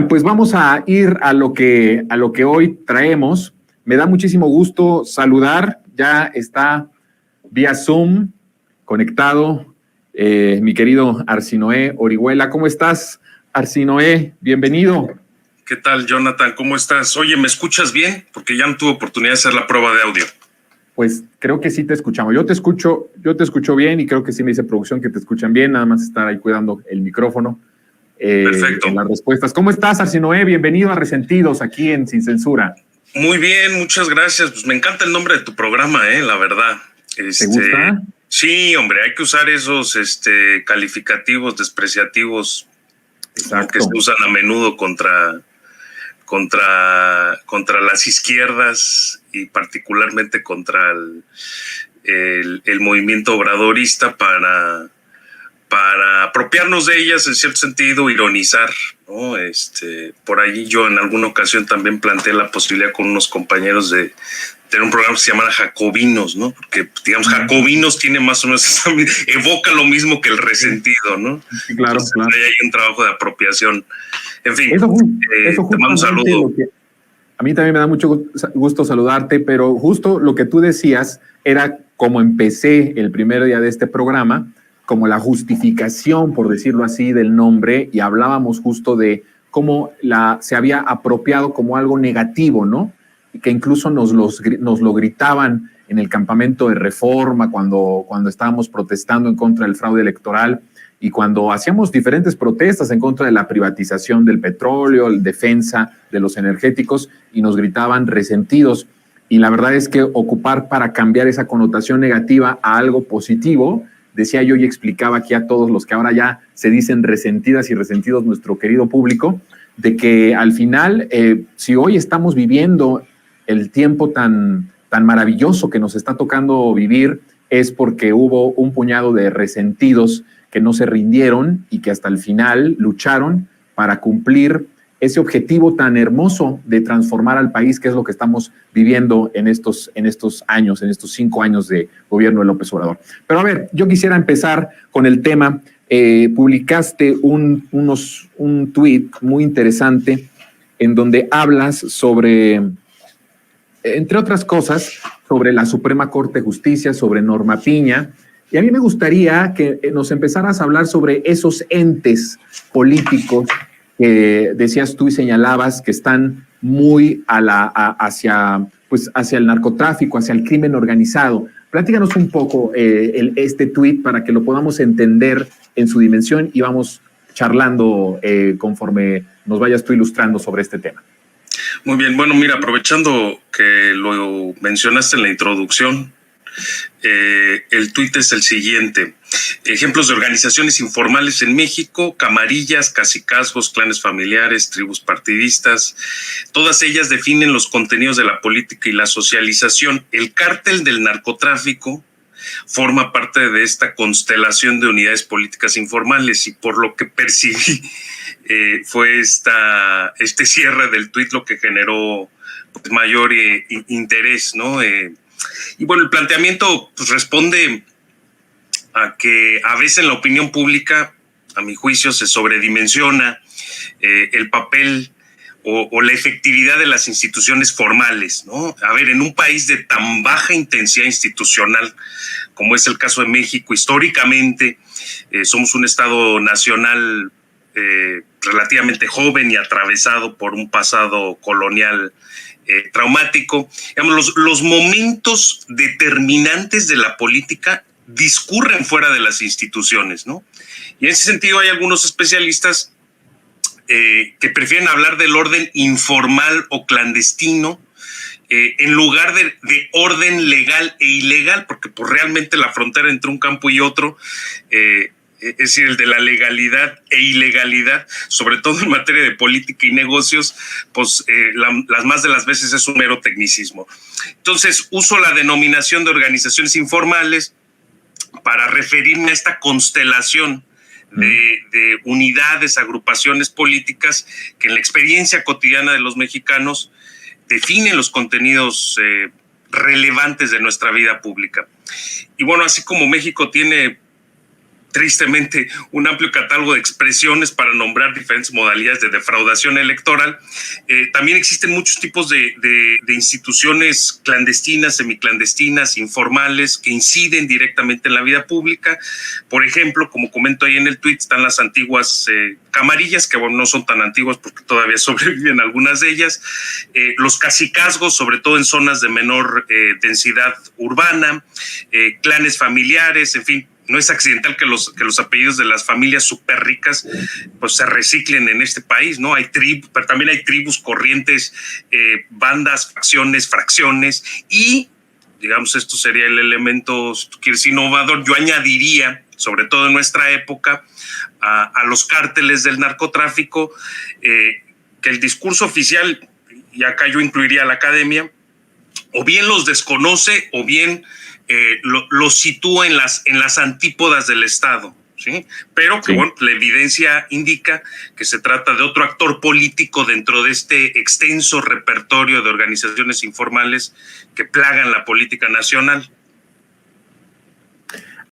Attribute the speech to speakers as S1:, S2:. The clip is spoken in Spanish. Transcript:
S1: Pues vamos a ir a lo que hoy traemos. Me da muchísimo gusto saludar. Ya está vía Zoom conectado mi querido Arsinoé Orihuela. ¿Cómo estás, Arsinoé? Bienvenido.
S2: ¿Qué tal, Jonathan? ¿Cómo estás? Oye, ¿me escuchas bien? Porque ya no tuve oportunidad de hacer la prueba de audio.
S1: Pues creo que sí te escuchamos. Yo te escucho bien y creo que sí me dice producción que te escuchan bien. Nada más estar ahí cuidando el micrófono.
S2: Perfecto.
S1: En las respuestas. ¿Cómo estás, Arsinoé? Bienvenido a Resentidos, aquí en Sin Censura.
S2: Muy bien, muchas gracias. Pues me encanta el nombre de tu programa, la verdad.
S1: ¿Te gusta?
S2: Sí, hombre, hay que usar esos calificativos despreciativos.
S1: Exacto.
S2: Que se usan a menudo contra las izquierdas y particularmente contra el movimiento obradorista para apropiarnos de ellas, en cierto sentido, ironizar, ¿no? Por ahí yo en alguna ocasión también planteé la posibilidad con unos compañeros de tener un programa que se llamara Jacobinos, ¿no? Porque, digamos, Jacobinos tiene más o menos, evoca lo mismo que el resentido, ¿no?
S1: Sí, claro,
S2: entonces,
S1: claro.
S2: Ahí hay un trabajo de apropiación. En fin,
S1: eso
S2: te mando un saludo.
S1: A mí también me da mucho gusto saludarte, pero justo lo que tú decías era como empecé el primer día de este programa, como la justificación, por decirlo así, del nombre, y hablábamos justo de cómo se había apropiado como algo negativo, ¿no? Y que incluso nos lo gritaban en el campamento de Reforma cuando estábamos protestando en contra del fraude electoral y cuando hacíamos diferentes protestas en contra de la privatización del petróleo, la defensa de los energéticos, y nos gritaban resentidos. Y la verdad es que ocupar para cambiar esa connotación negativa a algo positivo, decía yo y explicaba aquí a todos los que ahora ya se dicen resentidas y resentidos, nuestro querido público, de que al final, si hoy estamos viviendo el tiempo tan maravilloso que nos está tocando vivir, es porque hubo un puñado de resentidos que no se rindieron y que hasta el final lucharon para cumplir ese objetivo tan hermoso de transformar al país, que es lo que estamos viviendo en estos años, en estos 5 años de gobierno de López Obrador. Pero a ver, yo quisiera empezar con el tema. Publicaste un tuit muy interesante en donde hablas sobre, entre otras cosas, sobre la Suprema Corte de Justicia, sobre Norma Piña. Y a mí me gustaría que nos empezaras a hablar sobre esos entes políticos que decías tú y señalabas que están muy hacia el narcotráfico, hacia el crimen organizado. Platícanos un poco este tuit para que lo podamos entender en su dimensión y vamos charlando conforme nos vayas tú ilustrando sobre este tema.
S2: Muy bien, bueno, mira, aprovechando que lo mencionaste en la introducción, el tuit es el siguiente: ejemplos de organizaciones informales en México, camarillas, cacicazgos, clanes familiares, tribus partidistas, todas ellas definen los contenidos de la política y la socialización. El cártel del narcotráfico forma parte de esta constelación de unidades políticas informales, y por lo que percibí fue este cierre del tuit lo que generó pues, mayor interés, ¿no? Y bueno, el planteamiento pues, responde a que a veces en la opinión pública, a mi juicio, se sobredimensiona el papel o la efectividad de las instituciones formales, ¿no? A ver, en un país de tan baja intensidad institucional como es el caso de México, históricamente somos un Estado nacional relativamente joven y atravesado por un pasado colonial traumático. Digamos, los momentos determinantes de la política discurren fuera de las instituciones, ¿no? Y en ese sentido hay algunos especialistas que prefieren hablar del orden informal o clandestino en lugar de orden legal e ilegal, porque pues, realmente la frontera entre un campo y otro, es decir, el de la legalidad e ilegalidad, sobre todo en materia de política y negocios, pues las más de las veces es un mero tecnicismo. Entonces, uso la denominación de organizaciones informales para referirme a esta constelación de unidades, agrupaciones políticas que en la experiencia cotidiana de los mexicanos definen los contenidos relevantes de nuestra vida pública. Y bueno, así como México tiene tristemente un amplio catálogo de expresiones para nombrar diferentes modalidades de defraudación electoral. También existen muchos tipos de instituciones clandestinas, semiclandestinas, informales, que inciden directamente en la vida pública. Por ejemplo, como comento ahí en el tweet, están las antiguas camarillas, que bueno, no son tan antiguas porque todavía sobreviven algunas de ellas, los cacicazgos, sobre todo en zonas de menor densidad urbana, clanes familiares, en fin. No es accidental que los apellidos de las familias súper ricas pues se reciclen en este país, ¿no? Pero también hay tribus, corrientes, bandas, facciones, fracciones, y digamos esto sería el elemento, si tú quieres, innovador. Yo añadiría, sobre todo en nuestra época, a los cárteles del narcotráfico, que el discurso oficial, y acá yo incluiría a la academia, o bien los desconoce o bien los sitúa en las antípodas del Estado, ¿sí? Pero que, sí, bueno, la evidencia indica que se trata de otro actor político dentro de este extenso repertorio de organizaciones informales que plagan la política nacional.